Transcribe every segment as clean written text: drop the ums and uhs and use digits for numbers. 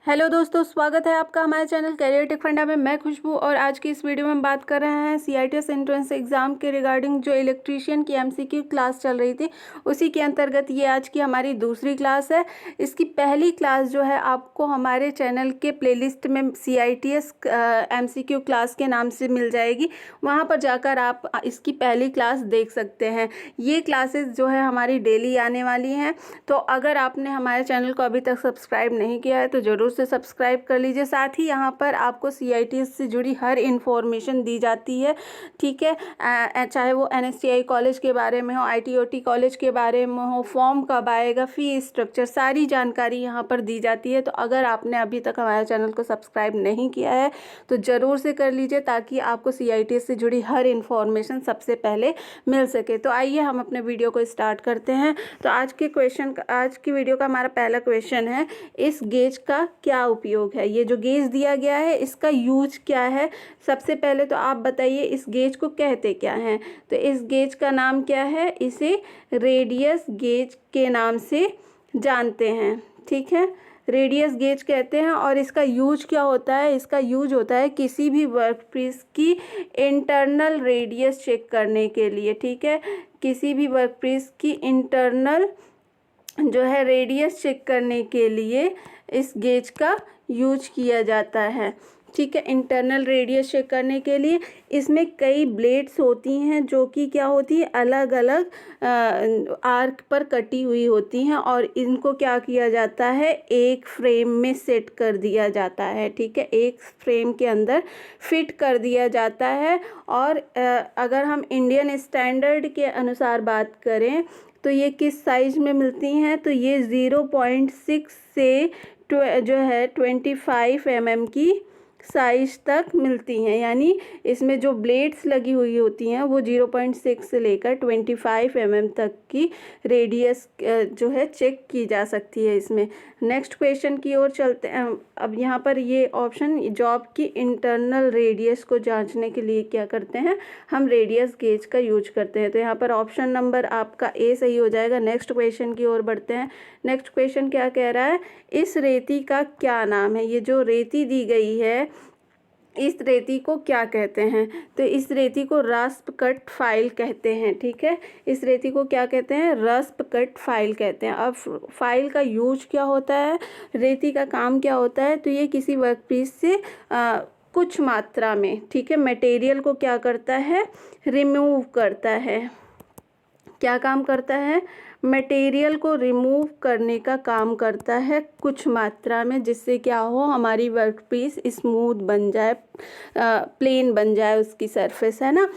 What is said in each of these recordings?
Hello दोस्तों, स्वागत है आपका हमारे चैनल करियर टेक फंडा में। मैं खुशबू और आज की इस वीडियो में हम बात कर रहे हैं CITS एंट्रेंस एग्ज़ाम के रिगार्डिंग जो इलेक्ट्रीशियन की MCQ क्लास चल रही थी उसी के अंतर्गत ये आज की हमारी दूसरी क्लास है। इसकी पहली क्लास जो है आपको हमारे चैनल के प्लेलिस्ट में CITS MCQ क्लास के नाम से मिल जाएगी, वहाँ पर जाकर आप इसकी पहली क्लास देख सकते हैं। ये क्लासेस जो है हमारी डेली आने वाली हैं, तो अगर आपने हमारे चैनल को अभी तक सब्सक्राइब नहीं किया है तो ज़रूर से सब्सक्राइब कर लीजिए। साथ ही यहाँ पर आपको CITS से जुड़ी हर इन्फॉर्मेशन दी जाती है, ठीक है। चाहे वो NSTI कॉलेज के बारे में हो, ITOT कॉलेज के बारे में हो, फॉर्म कब आएगा, फ़ी स्ट्रक्चर, सारी जानकारी यहाँ पर दी जाती है। तो अगर आपने अभी तक हमारे चैनल को सब्सक्राइब नहीं किया है तो ज़रूर से कर लीजिए, ताकि आपको CITS से जुड़ी हर इन्फॉर्मेशन सबसे पहले मिल सके। तो आइए हम अपने वीडियो को स्टार्ट करते हैं। तो आज की वीडियो का हमारा पहला क्वेश्चन है, इस गेज का क्या उपयोग है। ये जो गेज दिया गया है इसका यूज क्या है। सबसे पहले तो आप बताइए इस गेज को कहते क्या हैं। तो इस गेज का नाम क्या है, इसे रेडियस गेज के नाम से जानते हैं, ठीक है। रेडियस गेज कहते हैं। और इसका यूज क्या होता है, इसका यूज होता है किसी भी वर्कपीस की इंटरनल रेडियस चेक करने के लिए, ठीक है। किसी भी वर्कपीस की इंटरनल जो है रेडियस चेक करने के लिए इस गेज का यूज किया जाता है, ठीक है। इंटरनल रेडियस चेक करने के लिए इसमें कई ब्लेड्स होती हैं जो कि क्या होती है, अलग अलग आर्क पर कटी हुई होती हैं, और इनको क्या किया जाता है, एक फ्रेम में सेट कर दिया जाता है, ठीक है। एक फ्रेम के अंदर फिट कर दिया जाता है। और अगर हम इंडियन स्टैंडर्ड के अनुसार बात करें तो ये किस साइज में मिलती हैं, तो ये 0.6 से जो है 25 mm की साइज तक मिलती हैं। यानी इसमें जो ब्लेड्स लगी हुई होती हैं वो 0.6 से लेकर 25 mm तक की रेडियस जो है चेक की जा सकती है इसमें। नेक्स्ट क्वेश्चन की ओर चलते हैं। अब यहाँ पर ये ऑप्शन जॉब की इंटरनल रेडियस को जांचने के लिए क्या करते हैं, हम रेडियस गेज का यूज करते हैं। तो यहाँ पर ऑप्शन नंबर आपका ए सही हो जाएगा। नेक्स्ट क्वेश्चन की ओर बढ़ते हैं। नेक्स्ट क्वेश्चन क्या कह रहा है, इस रेती का क्या नाम है। ये जो रेती दी गई है इस रेती को क्या कहते हैं, तो इस रेती को रस्प कट फाइल कहते हैं, ठीक है। इस रेती को क्या कहते हैं, रस्प कट फाइल कहते हैं। अब फाइल का यूज क्या होता है, रेती का काम क्या होता है, तो ये किसी वर्कपीस से कुछ मात्रा में, ठीक है, मटेरियल को क्या करता है, रिमूव करता है। क्या काम करता है, मटेरियल को रिमूव करने का काम करता है कुछ मात्रा में, जिससे क्या हो, हमारी वर्कपीस स्मूथ बन जाए, प्लेन बन जाए उसकी सरफेस, है ना।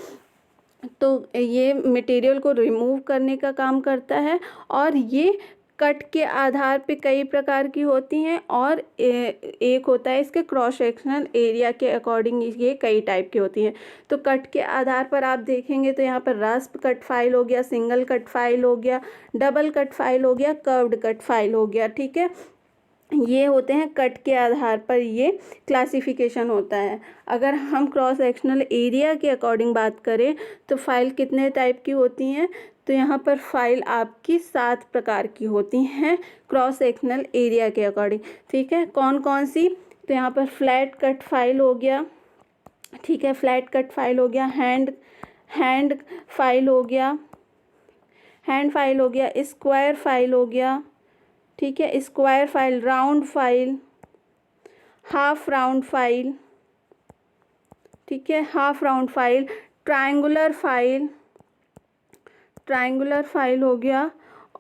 तो ये मटेरियल को रिमूव करने का काम करता है। और ये कट के आधार पे कई प्रकार की होती हैं, और एक होता है इसके क्रॉस सेक्शनल एरिया के अकॉर्डिंग ये कई टाइप की होती हैं। तो कट के आधार पर आप देखेंगे तो यहाँ पर रास्प कट फाइल हो गया, सिंगल कट फाइल हो गया, डबल कट फाइल हो गया, कर्व्ड कट फाइल हो गया, ठीक है। ये होते हैं कट के आधार पर ये क्लासिफिकेशन होता है। अगर हम क्रॉस सेक्शनल एरिया के अकॉर्डिंग बात करें तो फाइल कितने टाइप की होती हैं, तो यहाँ पर फाइल आपकी 7 प्रकार की होती हैं क्रॉस सेक्शनल एरिया के अकॉर्डिंग, ठीक है। कौन कौन सी, तो यहाँ पर फ्लैट कट फाइल हो गया, ठीक है, फ्लैट कट फाइल हो गया, हैंड फाइल हो गया, स्क्वायर फाइल हो गया, ठीक है, square file, round file, half round file, ठीक है, half round file, triangular file हो गया,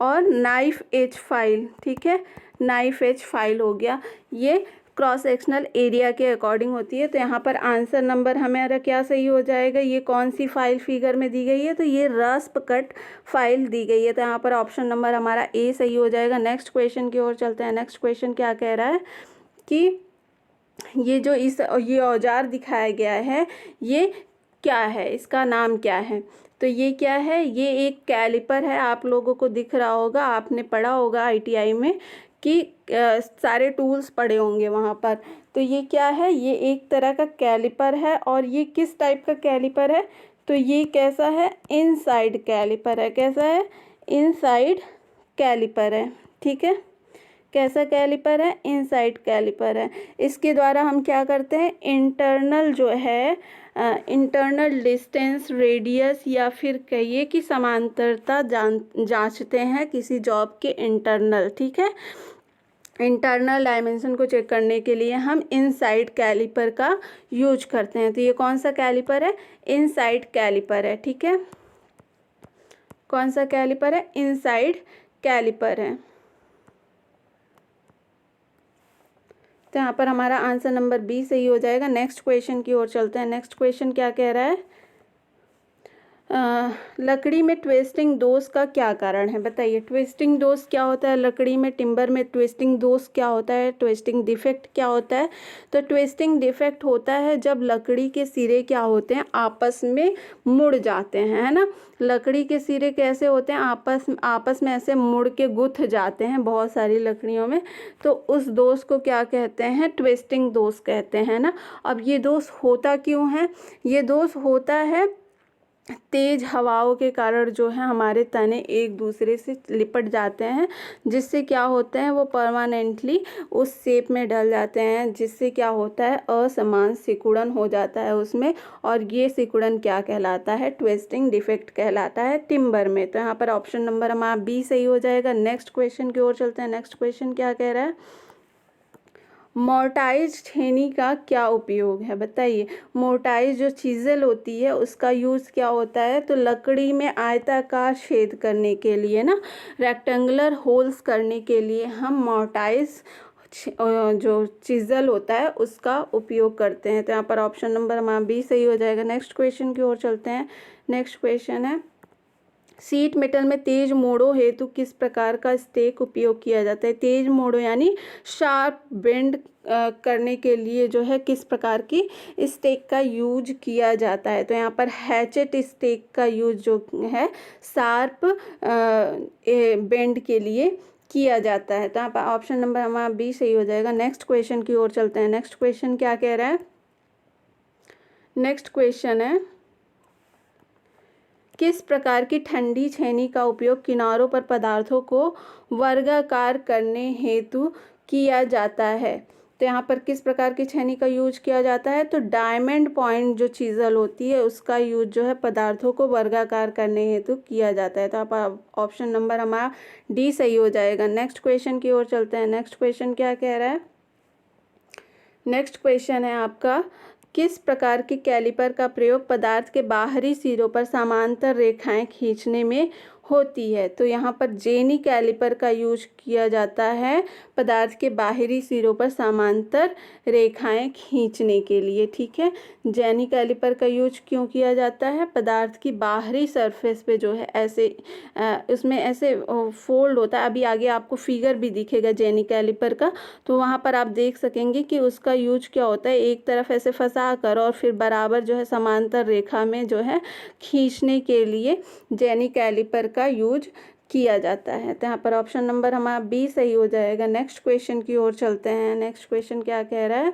और नाइफ एज फाइल, ठीक है, नाइफ एज फाइल हो गया। ये क्रॉस सेक्शनल एरिया के अकॉर्डिंग होती है। तो यहाँ पर आंसर नंबर हमारा क्या सही हो जाएगा, ये कौन सी फाइल फिगर में दी गई है, तो ये रस्प कट फाइल दी गई है। तो यहाँ पर ऑप्शन नंबर हमारा ए सही हो जाएगा। नेक्स्ट क्वेश्चन की ओर चलते हैं। नेक्स्ट क्वेश्चन क्या कह रहा है कि ये जो ये औजार दिखाया गया है ये क्या है, इसका नाम क्या है। तो ये क्या है, ये एक कैलिपर है। आप लोगों को दिख रहा होगा, आपने पढ़ा होगा ITI में कि सारे टूल्स पड़े होंगे वहाँ पर। तो ये क्या है, ये एक तरह का कैलिपर है। और ये किस टाइप का कैलिपर है, तो ये कैसा है, इनसाइड कैलिपर है। कैसा है, इनसाइड कैलिपर है, ठीक है। कैसा कैलिपर है? इनसाइड कैलिपर है। इसके द्वारा हम क्या करते हैं? इंटरनल जो है इंटरनल डिस्टेंस, रेडियस या फिर कहिए कि समांतरता जांचते हैं किसी जॉब के इंटरनल, ठीक है। इंटरनल डायमेंशन को चेक करने के लिए हम इनसाइड कैलिपर का यूज करते हैं। तो ये कौन सा कैलिपर है? इनसाइड कैलिपर है, ठीक है। कौन सा कैलिपर है? इनसाइड कैलिपर है। तो यहाँ पर हमारा आंसर नंबर बी सही हो जाएगा। नेक्स्ट क्वेश्चन की ओर चलते हैं। नेक्स्ट क्वेश्चन क्या कह रहा है? लकड़ी में ट्विस्टिंग दोष का क्या कारण है? बताइए, ट्विस्टिंग दोष क्या होता है? लकड़ी में, टिम्बर में ट्विस्टिंग दोष क्या होता है? ट्विस्टिंग डिफेक्ट क्या होता है? तो ट्विस्टिंग डिफेक्ट होता है जब लकड़ी के सिरे क्या होते हैं? आपस में मुड़ जाते हैं, है ना। लकड़ी के सिरे कैसे होते हैं? आपस में ऐसे मुड़ के गुथ जाते हैं बहुत सारी लकड़ियों में। तो उस दोष को क्या कहते हैं? ट्विस्टिंग दोष कहते हैं ना। अब ये दोष होता क्यों है? ये दोष होता है तेज हवाओं के कारण जो है हमारे तने एक दूसरे से लिपट जाते हैं, जिससे क्या होते हैं? वो परमानेंटली उस शेप में ढल जाते हैं, जिससे क्या होता है? असमान सिकुड़न हो जाता है उसमें, और ये सिकुड़न क्या कहलाता है? ट्विस्टिंग डिफेक्ट कहलाता है टिम्बर में। तो यहाँ पर ऑप्शन नंबर हमारा बी सही हो जाएगा। नेक्स्ट क्वेश्चन की ओर चलते हैं। नेक्स्ट क्वेश्चन क्या कह रहा है? मोर्टाइज छेनी का क्या उपयोग है? बताइए। मोर्टाइज जो चीज़ल होती है उसका यूज़ क्या होता है? तो लकड़ी में आयताकार छेद करने के लिए ना, रेक्टेंगुलर होल्स करने के लिए हम मोर्टाइज जो चीज़ल होता है उसका उपयोग करते हैं। तो यहाँ पर ऑप्शन नंबर हमारा बी सही हो जाएगा। नेक्स्ट क्वेश्चन की ओर चलते हैं। नेक्स्ट क्वेश्चन है, शीट मेटल में तेज मोड़ों हेतु किस प्रकार का स्टेक उपयोग किया जाता है? तेज मोड़ों यानी शार्प बेंड करने के लिए जो है किस प्रकार की स्टेक का यूज किया जाता है? तो यहाँ पर हैचेट स्टेक का यूज जो है शार्प बेंड के लिए किया जाता है। तो यहाँ पर ऑप्शन नंबर हमारा बी सही हो जाएगा। नेक्स्ट क्वेश्चन की ओर चलते हैं। नेक्स्ट क्वेश्चन क्या कह रहा है? नेक्स्ट क्वेश्चन है, किस प्रकार की ठंडी छेनी का उपयोग किनारों पर पदार्थों को वर्गाकार करने हेतु किया जाता है? तो यहाँ पर किस प्रकार की छेनी का यूज किया जाता है? तो डायमंड पॉइंट जो चीज़ल होती है उसका यूज जो है पदार्थों को वर्गाकार करने हेतु किया जाता है। तो आप ऑप्शन नंबर हमारा डी सही हो जाएगा। नेक्स्ट क्वेश्चन की ओर चलते हैं। नेक्स्ट क्वेश्चन क्या कह रहा है? नेक्स्ट क्वेश्चन है आपका, किस प्रकार के कैलिपर का प्रयोग पदार्थ के बाहरी सिरों पर समांतर रेखाएं खींचने में होती है? तो यहाँ पर जेनी कैलिपर का यूज किया जाता है पदार्थ के बाहरी सिरों पर समांतर रेखाएं खींचने के लिए, ठीक है। जेनी कैलिपर का यूज क्यों किया जाता है? पदार्थ की बाहरी सरफेस पे जो है ऐसे उसमें ऐसे फोल्ड होता है। अभी आगे आपको फिगर भी दिखेगा जेनी कैलिपर का, तो वहाँ पर आप देख सकेंगे कि उसका यूज क्या होता है। एक तरफ ऐसे फंसा कर और फिर बराबर जो है समांतर रेखा में जो है खींचने के लिए जेनी कैलिपर का यूज किया जाता है। तो यहाँ पर ऑप्शन नंबर हमारा बी सही हो जाएगा। नेक्स्ट क्वेश्चन की ओर चलते हैं। नेक्स्ट क्वेश्चन क्या कह रहा है?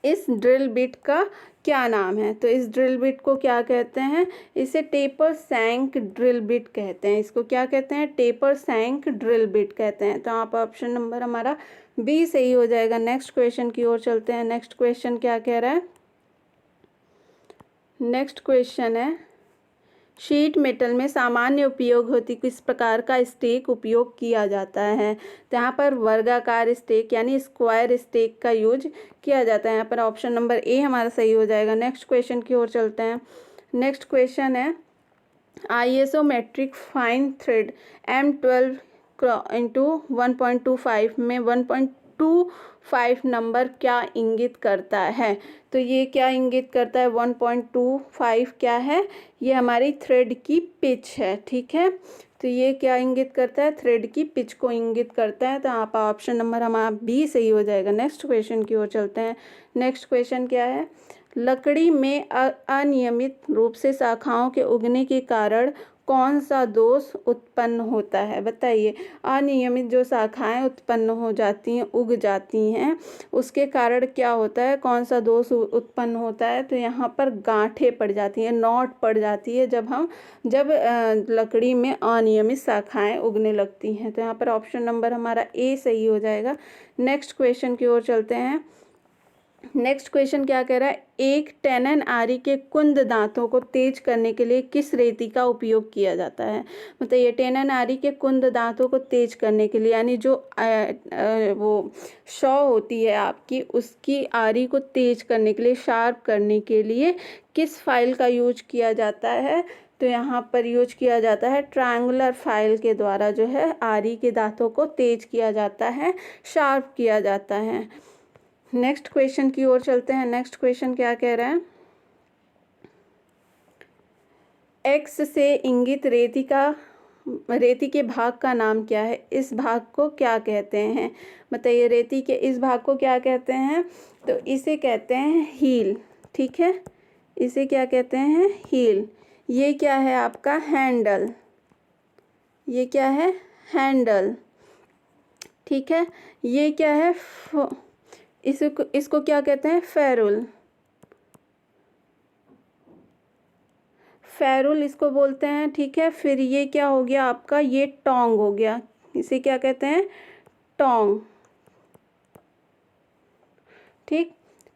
इस ड्रिल बिट का क्या नाम है? तो इस ड्रिल बिट को क्या कहते हैं? इसे टेपर सैंक ड्रिल बिट कहते हैं। इसको क्या कहते हैं? टेपर सैंक ड्रिल बिट कहते हैं। तो यहाँ पर ऑप्शन नंबर हमारा बी सही हो जाएगा। नेक्स्ट क्वेश्चन की ओर चलते हैं। नेक्स्ट क्वेश्चन क्या कह रहा है? नेक्स्ट क्वेश्चन है, शीट मेटल में सामान्य उपयोग होती किस प्रकार का स्टेक उपयोग किया जाता है? तो यहाँ पर वर्गाकार स्टेक यानी स्क्वायर स्टेक का यूज किया जाता है। यहाँ पर ऑप्शन नंबर ए हमारा सही हो जाएगा। नेक्स्ट क्वेश्चन की ओर चलते हैं। नेक्स्ट क्वेश्चन है, आइसोमेट्रिक फाइन थ्रेड M12 × 1.25 में 1.25 नंबर क्या इंगित करता है? तो ये क्या इंगित करता है? 1.25 क्या है? ये हमारी थ्रेड की पिच है, ठीक है। तो ये क्या इंगित करता है? थ्रेड की पिच को इंगित करता है। तो यहाँ पर ऑप्शन नंबर हमारा बी सही हो जाएगा। नेक्स्ट क्वेश्चन की ओर चलते हैं। नेक्स्ट क्वेश्चन क्या है? लकड़ी में अनियमित रूप से शाखाओं के उगने के कारण कौन सा दोष उत्पन्न होता है? बताइए। अनियमित जो शाखाएं उत्पन्न हो जाती हैं, उग जाती हैं, उसके कारण क्या होता है, कौन सा दोष उत्पन्न होता है? तो यहाँ पर गांठें पड़ जाती हैं, नॉट पड़ जाती है जब लकड़ी में अनियमित शाखाएं उगने लगती हैं। तो यहाँ पर ऑप्शन नंबर हमारा ए सही हो जाएगा। नेक्स्ट क्वेश्चन की ओर चलते हैं। नेक्स्ट क्वेश्चन क्या कह रहा है, एक टेनन आरी के कुंद दांतों को तेज करने के लिए किस रेती का उपयोग किया जाता है? मतलब ये टेनन आरी के कुंद दांतों को तेज करने के लिए, यानी जो वो शॉ होती है आपकी, उसकी आरी को तेज करने के लिए, शार्प करने के लिए किस फाइल का यूज किया जाता है? तो यहाँ पर यूज किया जाता है ट्रायंगुलर फाइल के द्वारा जो है आरी के दांतों को तेज किया जाता है, शार्प किया जाता है। नेक्स्ट क्वेश्चन की ओर चलते हैं। नेक्स्ट क्वेश्चन क्या कह रहा है, एक्स से इंगित रेती के भाग का नाम क्या है? इस भाग को क्या कहते हैं? बताइए, रेती के इस भाग को क्या कहते हैं? तो इसे कहते हैं हील। ठीक है, इसे क्या कहते हैं? हील। ये क्या है आपका? हैंडल। ये क्या है? हैंडल। ठीक है, ये क्या है? इसको क्या कहते हैं? फेरुल। फेरुल इसको बोलते हैं। ठीक है, फिर ये क्या हो गया आपका? ये टोंग हो गया। इसे क्या कहते हैं? टोंग। ठीक,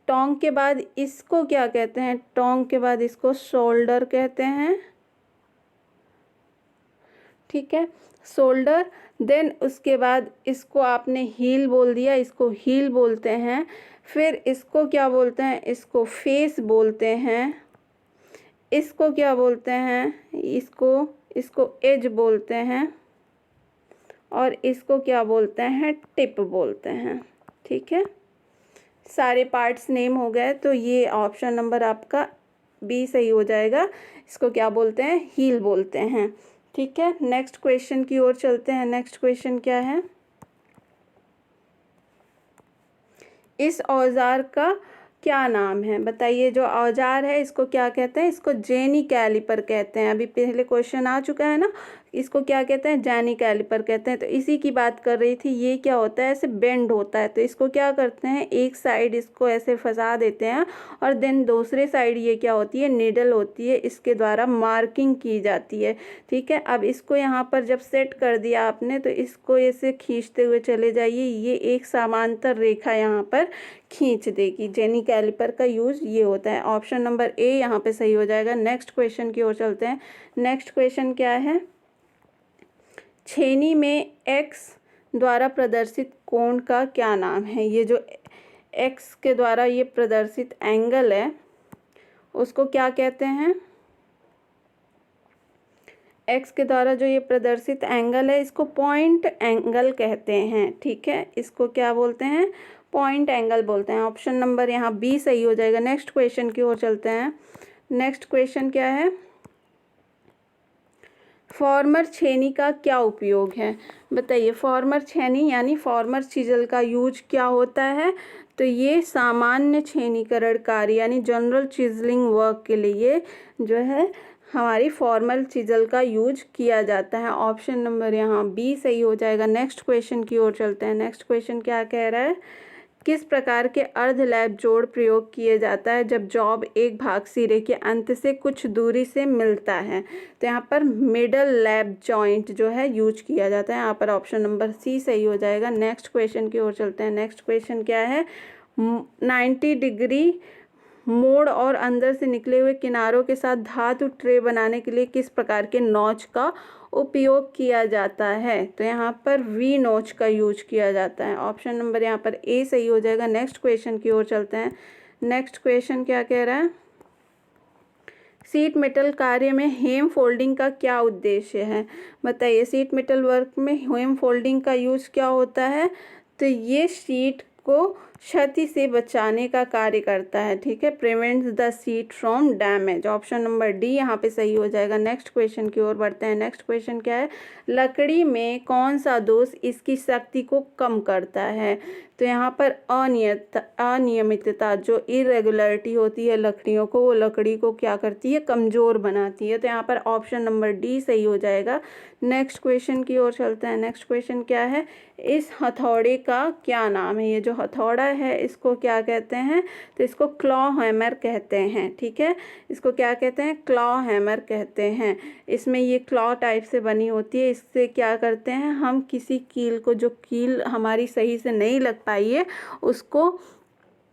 टोंग के बाद इसको क्या कहते हैं? टोंग के बाद इसको शोल्डर कहते हैं। ठीक है, शोल्डर। देन उसके बाद इसको आपने हील बोल दिया, इसको हील बोलते हैं। फिर इसको क्या बोलते हैं? इसको फेस बोलते हैं। इसको क्या बोलते हैं? इसको एज बोलते हैं। और इसको क्या बोलते हैं? टिप बोलते हैं। ठीक है, सारे पार्ट्स नेम हो गए, तो ये ऑप्शन नंबर आपका बी सही हो जाएगा। इसको क्या बोलते हैं? हील बोलते हैं। ठीक है, नेक्स्ट क्वेश्चन की ओर चलते हैं। नेक्स्ट क्वेश्चन क्या है, इस औजार का क्या नाम है? बताइए, जो औजार है इसको क्या कहते हैं? इसको जेनी कैलिपर कहते हैं। अभी पहले क्वेश्चन आ चुका है ना, इसको क्या कहते हैं? जेनी कैलिपर कहते हैं। तो इसी की बात कर रही थी। ये क्या होता है? ऐसे बेंड होता है, तो इसको क्या करते हैं? एक साइड इसको ऐसे फंसा देते हैं और देन दूसरे साइड ये क्या होती है? निडल होती है, इसके द्वारा मार्किंग की जाती है। ठीक है, अब इसको यहाँ पर जब सेट कर दिया आपने, तो इसको ऐसे खींचते हुए चले जाइए, ये एक समांतर रेखा यहाँ पर खींच देगी। जेनी कैलिपर का यूज ये होता है। ऑप्शन नंबर ए यहाँ पे सही हो जाएगा। नेक्स्ट क्वेश्चन की ओर चलते हैं। नेक्स्ट क्वेश्चन क्या है, छेनी में एक्स द्वारा प्रदर्शित कोण का क्या नाम है? ये जो एक्स के द्वारा ये प्रदर्शित एंगल है, उसको क्या कहते हैं? एक्स के द्वारा जो ये प्रदर्शित एंगल है, इसको पॉइंट एंगल कहते हैं। ठीक है, इसको क्या बोलते हैं? पॉइंट एंगल बोलते हैं। ऑप्शन नंबर यहाँ बी सही हो जाएगा। नेक्स्ट क्वेश्चन की ओर चलते हैं। नेक्स्ट क्वेश्चन क्या है, फॉर्मर छेनी का क्या उपयोग है? बताइए, फॉर्मर छेनी यानी फॉर्मर चिजल का यूज क्या होता है? तो ये सामान्य छेनीकरण कार्य यानी जनरल चिजलिंग वर्क के लिए जो है हमारी फॉर्मल चिजल का यूज किया जाता है। ऑप्शन नंबर यहाँ बी सही हो जाएगा। नेक्स्ट क्वेश्चन की ओर चलते हैं। नेक्स्ट क्वेश्चन क्या कह रहा है, किस प्रकार के अर्ध लैप जोड़ प्रयोग किए जाता है जब जॉब एक भाग सिरे के अंत से कुछ दूरी से मिलता है? तो यहाँ पर मिडल लैप जॉइंट जो है यूज किया जाता है। यहाँ पर ऑप्शन नंबर सी सही हो जाएगा। नेक्स्ट क्वेश्चन की ओर चलते हैं। नेक्स्ट क्वेश्चन क्या है, 90 डिग्री मोड़ और अंदर से निकले हुए किनारों के साथ धातु ट्रे बनाने के लिए किस प्रकार के नॉच का उपयोग किया जाता है? तो यहाँ पर वी नॉच का यूज किया जाता है। ऑप्शन नंबर यहाँ पर ए सही हो जाएगा। नेक्स्ट क्वेश्चन की ओर चलते हैं। नेक्स्ट क्वेश्चन क्या कह रहा है, सीट मेटल कार्य में हेम फोल्डिंग का क्या उद्देश्य है? बताइए, सीट मेटल वर्क में हेम फोल्डिंग का यूज क्या होता है? तो ये शीट को क्षति से बचाने का कार्य करता है, ठीक है। Prevents the seat from damage. Option number D यहाँ पे सही हो जाएगा। नेक्स्ट क्वेश्चन की ओर बढ़ते हैं। नेक्स्ट क्वेश्चन क्या है, लकड़ी में कौन सा दोष इसकी शक्ति को कम करता है। तो यहाँ पर अनियमितता जो इरेगुलरिटी होती है लकड़ियों को, वो लकड़ी को क्या करती है, कमज़ोर बनाती है। तो यहाँ पर ऑप्शन नंबर डी सही हो जाएगा। नेक्स्ट क्वेश्चन की ओर चलते हैं। नेक्स्ट क्वेश्चन क्या है, इस हथौड़े का क्या नाम है। ये जो हथौड़ा है इसको क्या कहते हैं, तो इसको क्लॉ हैमर कहते हैं, ठीक है। इसको क्या कहते हैं, क्लॉ हैमर कहते हैं। इसमें ये क्लॉ टाइप से बनी होती है। इससे क्या करते हैं हम, किसी कील को, जो कील हमारी सही से नहीं लग पाई है उसको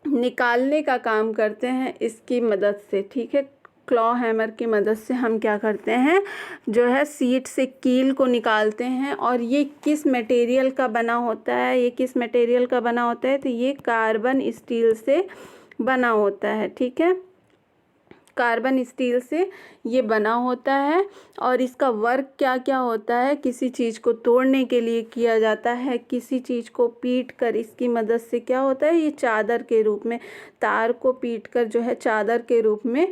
निकालने का काम करते हैं इसकी मदद से, ठीक है। क्लॉ हैमर की मदद से हम क्या करते हैं, जो है सीट से कील को निकालते हैं। और ये किस मटेरियल का बना होता है, ये किस मटेरियल का बना होता है, तो ये कार्बन स्टील से बना होता है, ठीक है। कार्बन स्टील से ये बना होता है। और इसका वर्क क्या क्या होता है, किसी चीज़ को तोड़ने के लिए किया जाता है, किसी चीज़ को पीट कर इसकी मदद से क्या होता है, ये चादर के रूप में, तार को पीट कर जो है चादर के रूप में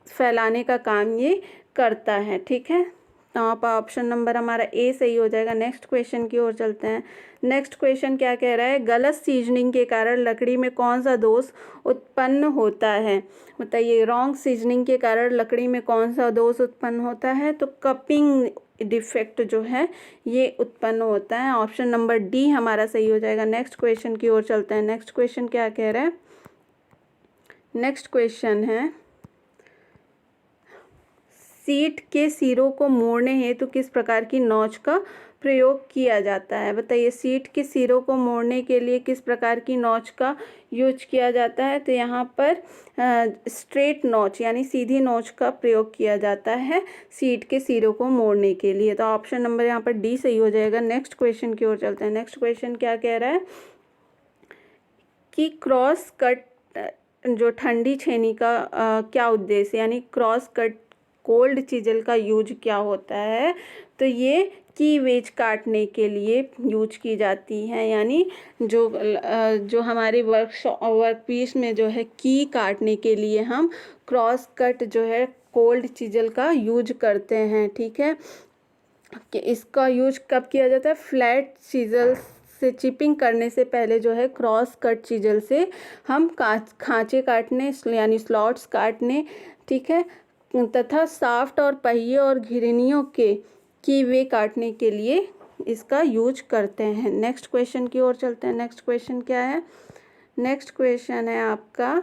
फैलाने का काम ये करता है, ठीक है। तो यहाँ पर ऑप्शन नंबर हमारा ए सही हो जाएगा। नेक्स्ट क्वेश्चन की ओर चलते हैं। नेक्स्ट क्वेश्चन क्या कह रहा है, गलत सीजनिंग के कारण लकड़ी में कौन सा दोष उत्पन्न होता है। बताइए, रॉन्ग सीजनिंग के कारण लकड़ी में कौन सा दोष उत्पन्न होता है। तो कपिंग डिफेक्ट जो है ये उत्पन्न होता है। ऑप्शन नंबर डी हमारा सही हो जाएगा। नेक्स्ट क्वेश्चन की ओर चलते हैं। नेक्स्ट क्वेश्चन क्या कह रहा है, नेक्स्ट क्वेश्चन है, सीट के सिरों को मोड़ने हेतु किस प्रकार की नोच का प्रयोग किया जाता है। बताइए, सीट के सिरों को मोड़ने के लिए किस प्रकार की नोच का यूज किया जाता है। तो यहाँ पर स्ट्रेट नोच यानी सीधी नोच का प्रयोग किया जाता है सीट के सिरों को मोड़ने के लिए। तो ऑप्शन नंबर यहाँ पर डी सही हो जाएगा। नेक्स्ट क्वेश्चन की ओर चलते हैं। नेक्स्ट क्वेश्चन क्या कह रहा है कि क्रॉस कट जो ठंडी छेनी का क्या उद्देश्य, यानी क्रॉस कट कोल्ड चीजल का यूज क्या होता है। तो ये की वेज काटने के लिए यूज की जाती है, यानी जो हमारे वर्क पीस में जो है की काटने के लिए हम क्रॉस कट जो है कोल्ड चीजल का यूज करते हैं, ठीक है। कि इसका यूज कब किया जाता है, फ्लैट चीजल से चिपिंग करने से पहले जो है क्रॉस कट चीजल से हम खांचे काटने यानी स्लॉट्स काटने, ठीक है, तथा साफ्ट और पहिए और घिरनियों के की वे काटने के लिए इसका यूज करते हैं। नेक्स्ट क्वेश्चन की ओर चलते हैं। नेक्स्ट क्वेश्चन क्या है, नेक्स्ट क्वेश्चन है आपका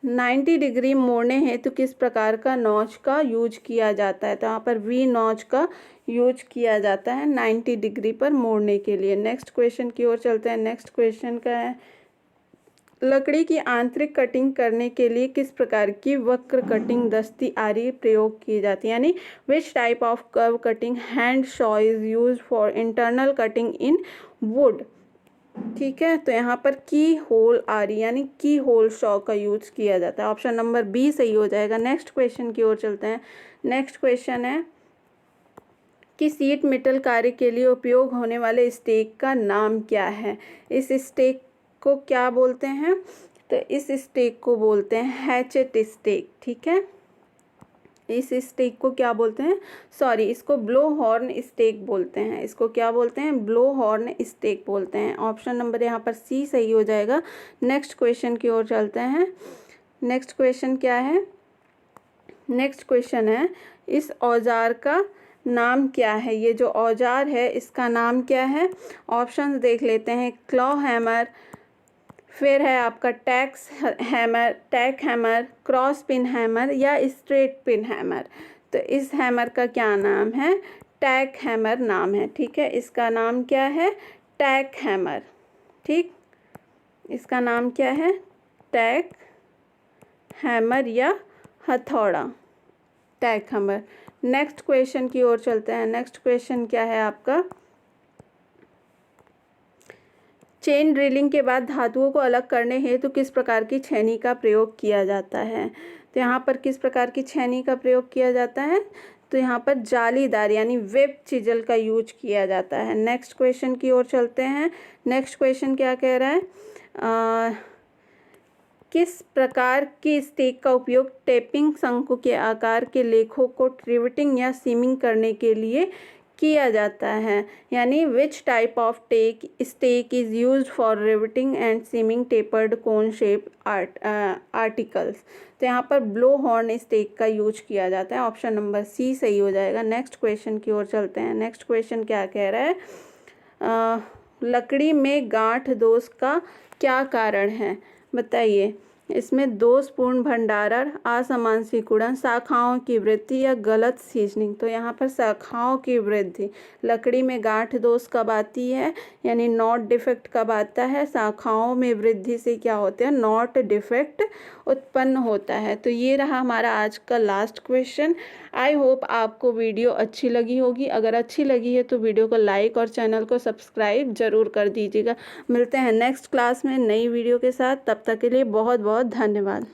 90 डिग्री मोड़ने हेतु किस प्रकार का नॉच का यूज किया जाता है। तो यहाँ पर वी नॉच का यूज किया जाता है 90 डिग्री पर मोड़ने के लिए। नेक्स्ट क्वेश्चन की ओर चलते हैं। नेक्स्ट क्वेश्चन का है, लकड़ी की आंतरिक कटिंग करने के लिए किस प्रकार की वक्र कटिंग दस्ती आरी प्रयोग की जाती है, यानी which type of curve cutting hand Shaw is use for internal cutting in would, ठीक है। तो यहाँ पर की होल आरी यानी की होल शॉ का यूज किया जाता है। ऑप्शन नंबर बी सही हो जाएगा। नेक्स्ट क्वेश्चन की ओर चलते हैं। नेक्स्ट क्वेश्चन है कि सीट मेटल कार्य के लिए उपयोग होने वाले स्टेक का नाम क्या है। इस स्टेक को क्या बोलते हैं, तो इस स्टेक को बोलते हैं हैचेट स्टेक, ठीक है। इस स्टेक को क्या बोलते हैं, सॉरी, इसको ब्लो हॉर्न स्टेक बोलते हैं। इसको क्या बोलते हैं, ब्लो हॉर्न स्टेक बोलते हैं। ऑप्शन नंबर यहाँ पर सी सही हो जाएगा। नेक्स्ट क्वेश्चन की ओर चलते हैं। नेक्स्ट क्वेश्चन क्या है, नेक्स्ट क्वेश्चन है, इस औजार का नाम क्या है। ये जो औजार है इसका नाम क्या है। ऑप्शन देख लेते हैं, क्लॉ हैमर, फिर है आपका टैक हैमर, क्रॉस पिन हैमर या स्ट्रेट पिन हैमर। तो इस हैमर का क्या नाम है, टैक हैमर नाम है, ठीक है। इसका नाम क्या है, टैक हैमर, ठीक। इसका नाम क्या है, टैक हैमर या हथौड़ा, टैक हैमर। नेक्स्ट क्वेश्चन की ओर चलते हैं। नेक्स्ट क्वेश्चन क्या है आपका, चेन ड्रिलिंग के बाद धातुओं को अलग करने हेतु किस प्रकार की छेनी का प्रयोग किया जाता है। तो यहाँ पर किस प्रकार की छेनी का प्रयोग किया जाता है, तो तो यहाँ पर जालीदार यानी वेब चिजल का यूज किया जाता है। नेक्स्ट क्वेश्चन की ओर चलते हैं। नेक्स्ट क्वेश्चन क्या कह रहा है, किस प्रकार की स्टेक का उपयोग टेपिंग शंकु के आकार के लेखों को रिवेटिंग या सीमिंग करने के लिए किया जाता है, यानी which type of stake is used for riveting and seaming tapered cone shape articles. तो यहाँ पर ब्लो हॉर्न स्टेक का यूज किया जाता है। ऑप्शन नंबर सी सही हो जाएगा। नेक्स्ट क्वेश्चन की ओर चलते हैं। नेक्स्ट क्वेश्चन क्या कह रहा है, लकड़ी में गांठ दोष का क्या कारण है, बताइए। इसमें दोषपूर्ण भंडारण, असमान सिकुड़न, शाखाओं की वृद्धि या गलत सीजनिंग। तो यहाँ पर शाखाओं की वृद्धि। लकड़ी में गांठ दोष कब आती है, यानी नॉट डिफेक्ट कब आता है, शाखाओं में वृद्धि से क्या होता है, नॉट डिफेक्ट उत्पन्न होता है। तो ये रहा हमारा आज का लास्ट क्वेश्चन। आई होप आपको वीडियो अच्छी लगी होगी। अगर अच्छी लगी है तो वीडियो को लाइक और चैनल को सब्सक्राइब जरूर कर दीजिएगा। मिलते हैं नेक्स्ट क्लास में नई वीडियो के साथ। तब तक के लिए बहुत बहुत धन्यवाद।